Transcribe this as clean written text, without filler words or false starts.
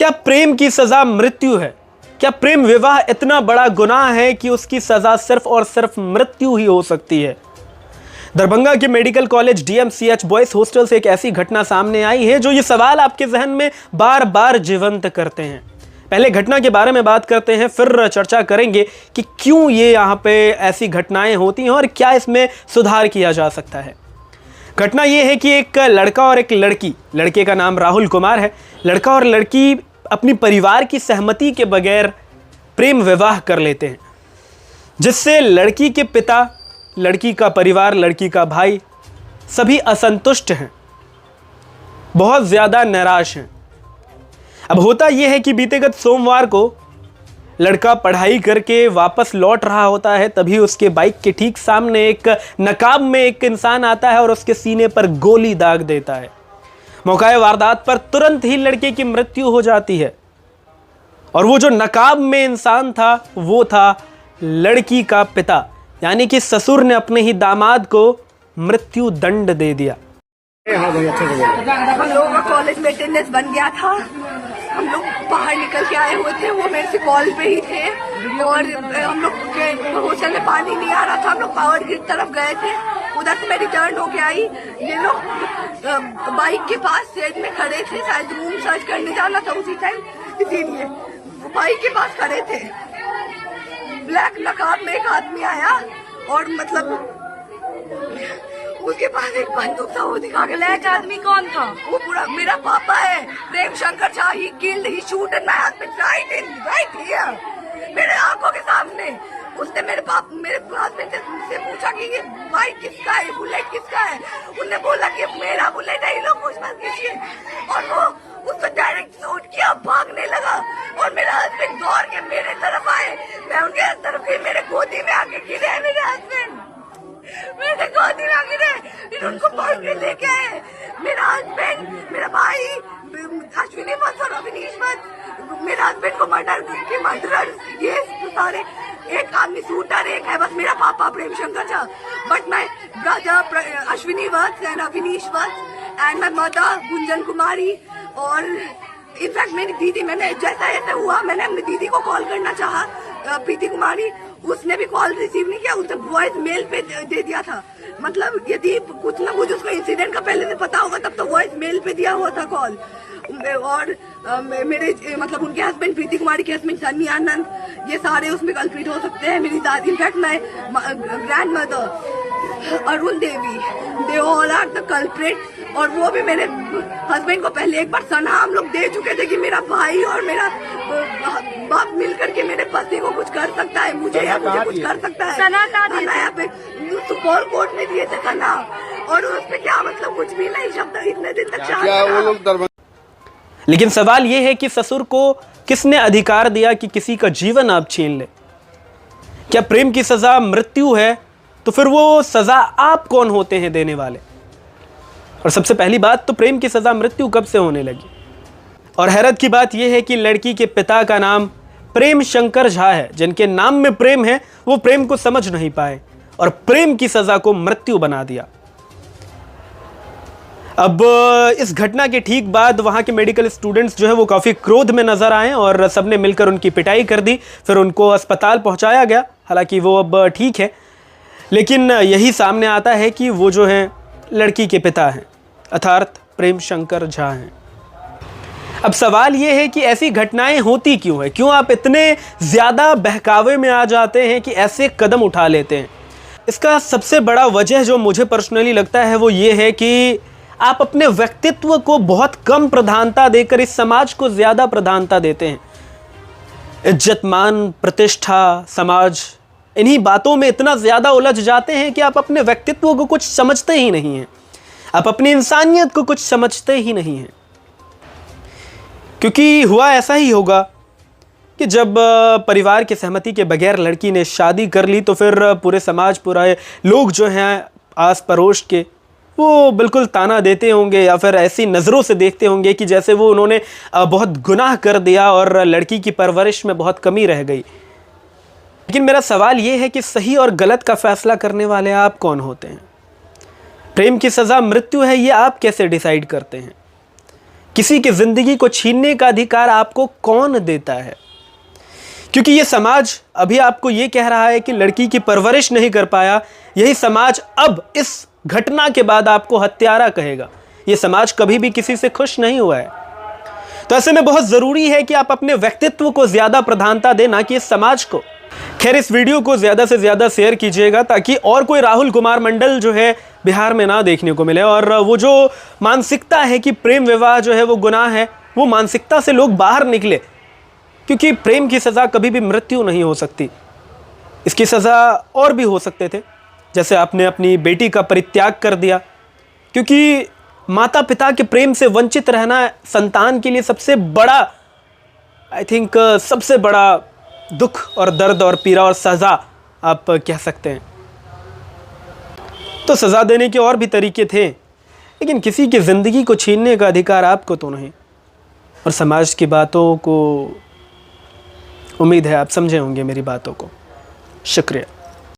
क्या प्रेम की सजा मृत्यु है? क्या प्रेम विवाह इतना बड़ा गुनाह है कि उसकी सजा सिर्फ और सिर्फ मृत्यु ही हो सकती है? दरभंगा के medical college DMCH boys hostel से एक ऐसी घटना सामने आई है जो ये सवाल आपके जहन में बार बार जीवंत करते हैं। पहले घटना के बारे में बात करते हैं, फिर चर्चा करेंगे कि क्यों ये यहाँ पे ऐसी घटनाएं होती हैं और क्या इसमें सुधार किया जा सकता है। घटना ये है कि एक लड़का और एक लड़की, लड़के का नाम राहुल कुमार है, लड़का और लड़की अपनी परिवार की सहमति के बगैर प्रेम विवाह कर लेते हैं, जिससे लड़की के पिता, लड़की का परिवार, लड़की का भाई सभी असंतुष्ट हैं, बहुत ज़्यादा निराश हैं। अब होता यह है कि बीते गत सोमवार को लड़का पढ़ाई करके वापस लौट रहा होता है, तभी उसके बाइक के ठीक सामने एक नकाब में एक इंसान आता है और उसके सीने पर गोली दाग देता है। मौका वारदात पर तुरंत ही लड़के की मृत्यु हो जाती है और वो जो नकाब में इंसान था वो था लड़की का पिता, यानी कि ससुर ने अपने ही दामाद को मृत्यु दंड दे दिया। हम लोगों का कॉलेज में अटेंडेंस बन गया था, हम लोग बाहर निकल के आए हुए थे, वो मेरे से कॉल पे ही थे और हम लोग के हॉस्टल में पानी नहीं आ रहा था, हम लोग पावर ग्रिड तरफ गए थे, उधर से मैं रिटर्न होके आई। ये लोग बाइक के पास स्टेज में खड़े थे, शायद रूम सर्च करने जाना था उसी टाइम, इसीलिए बाइक के पास खड़े थे। ब्लैक नकाब में एक आदमी आया और मतलब उसके पास एक बंदूक था, वो दिखा के। ब्लैक आदमी कौन था? वो पूरा मेरा पापा है, Prem Shankar Jha. He killed, he shooted my husband right here, मेरे आंखों के सामने। उसने मेरे हस्बैंड से पूछा कि ये बाइक किसका है, बुलेट किसका है। उन्होंने बोला कि मेरा बुलेट है, ये लोग कुछ मत कीजिए। और वो उसको डायरेक्ट शूट किया, भागने लगा और मेरा हस्बैंड दौड़ के मेरे तरफ आए। मैं उनके तरफ गई, मेरे गोदी में आके गिरे मेरे हस्बैंड, मेरे गोदी में आके गिरे। उनको पकड़ के लेके आए। मेरा हस्बैंड, मेरा भाई अश्विनी वत्स और अविनीश वत्स, मेरे हस्बैंड को मर्डर ये सारे। एक आदमी शूटर, एक है बस मेरा पापा Prem Shankar Jha, but my brother Ashwini Vats and Avinish Vats and my mother Gunjan Kumari. और इनफैक्ट मेरी दीदी, मैंने जैसा ऐसा हुआ मैंने अपनी दीदी को कॉल करना चाहा, प्रीति कुमारी, उसने भी कॉल रिसीव नहीं किया, उसने वॉइस मेल पे दे दिया था। मतलब यदि कुछ ना कुछ उसको इंसिडेंट का पहले से पता होगा तब तो वॉइस मेल पे दिया हुआ था कॉल। और मेरे मतलब उनके हस्बैंड प्रीति कुमारी के हस्बैंड सन्नी आनंद, ये सारे उसमें कल्प्रिट हो सकते हैं। मेरी दादी, in fact my grandmother Arun Devi, they all are the culprit. और वो भी मेरे हस्बैंड को पहले एक बार सना हम लोग दे चुके थे कि मेरा भाई और मेरा बाप मिलकर के मेरे पति को कुछ कर सकता है, मुझे कुछ कर सकता है। सना यहाँ पे सुपौल कोर्ट में दिए थे सना, और उसमें क्या मतलब कुछ भी नहीं, शब्द इतने दिन तक। लेकिन सवाल यह है कि ससुर को किसने अधिकार दिया कि किसी का जीवन आप छीन ले? क्या प्रेम की सजा मृत्यु है तो फिर वो सजा आप कौन होते हैं देने वाले? और सबसे पहली बात तो प्रेम की सजा मृत्यु कब से होने लगी? और हैरत की बात यह है कि लड़की के पिता का नाम प्रेम शंकर झा है, जिनके नाम में प्रेम है, वो प्रेम को समझ नहीं पाए और प्रेम की सजा को मृत्यु बना दिया। अब इस घटना के ठीक बाद वहां के मेडिकल स्टूडेंट्स जो है वो काफ़ी क्रोध में नजर आए और सबने मिलकर उनकी पिटाई कर दी। फिर उनको अस्पताल पहुंचाया गया, हालांकि वो अब ठीक है। लेकिन यही सामने आता है कि वो जो हैं लड़की के पिता हैं, अर्थात प्रेम शंकर झा हैं। अब सवाल ये है कि ऐसी घटनाएं होती क्यों है? क्यों आप इतने ज़्यादा बहकावे में आ जाते हैं कि ऐसे कदम उठा लेते हैं? इसका सबसे बड़ा वजह जो मुझे पर्सनली लगता है वो ये है कि आप अपने व्यक्तित्व को बहुत कम प्रधानता देकर इस समाज को ज़्यादा प्रधानता देते हैं। इज्जत, मान, प्रतिष्ठा, समाज, इन्हीं बातों में इतना ज़्यादा उलझ जाते हैं कि आप अपने व्यक्तित्व को कुछ समझते ही नहीं हैं, आप अपनी इंसानियत को कुछ समझते ही नहीं हैं। क्योंकि हुआ ऐसा ही होगा कि जब परिवार की सहमति के बगैर लड़की ने शादी कर ली तो फिर पूरे समाज, पूरे लोग जो हैं आस पड़ोस के, वो बिल्कुल ताना देते होंगे या फिर ऐसी नज़रों से देखते होंगे कि जैसे वो उन्होंने बहुत गुनाह कर दिया और लड़की की परवरिश में बहुत कमी रह गई। लेकिन मेरा सवाल ये है कि सही और गलत का फैसला करने वाले आप कौन होते हैं? प्रेम की सज़ा मृत्यु है ये आप कैसे डिसाइड करते हैं? किसी की जिंदगी को छीनने का अधिकार आपको कौन देता है? क्योंकि ये समाज अभी आपको ये कह रहा है कि लड़की की परवरिश नहीं कर पाया, यही समाज अब इस घटना के बाद आपको हत्यारा कहेगा। ये समाज कभी भी किसी से खुश नहीं हुआ है। तो ऐसे में बहुत जरूरी है कि आप अपने व्यक्तित्व को ज्यादा प्रधानता दें, ना कि इस समाज को। खैर, इस वीडियो को ज्यादा से ज्यादा शेयर कीजिएगा ताकि और कोई राहुल कुमार मंडल जो है बिहार में ना देखने को मिले, और वो जो मानसिकता है कि प्रेम विवाह जो है वो गुनाह है, वो मानसिकता से लोग बाहर निकले। क्योंकि प्रेम की सजा कभी भी मृत्यु नहीं हो सकती, इसकी सजा और भी हो सकते थे, जैसे आपने अपनी बेटी का परित्याग कर दिया। क्योंकि माता पिता के प्रेम से वंचित रहना संतान के लिए सबसे बड़ा, आई थिंक सबसे बड़ा दुख और दर्द और पीड़ा और सज़ा आप कह सकते हैं। तो सज़ा देने के और भी तरीके थे, लेकिन किसी की ज़िंदगी को छीनने का अधिकार आपको तो नहीं। और समाज की बातों को उम्मीद है आप समझे होंगे मेरी बातों को। शुक्रिया।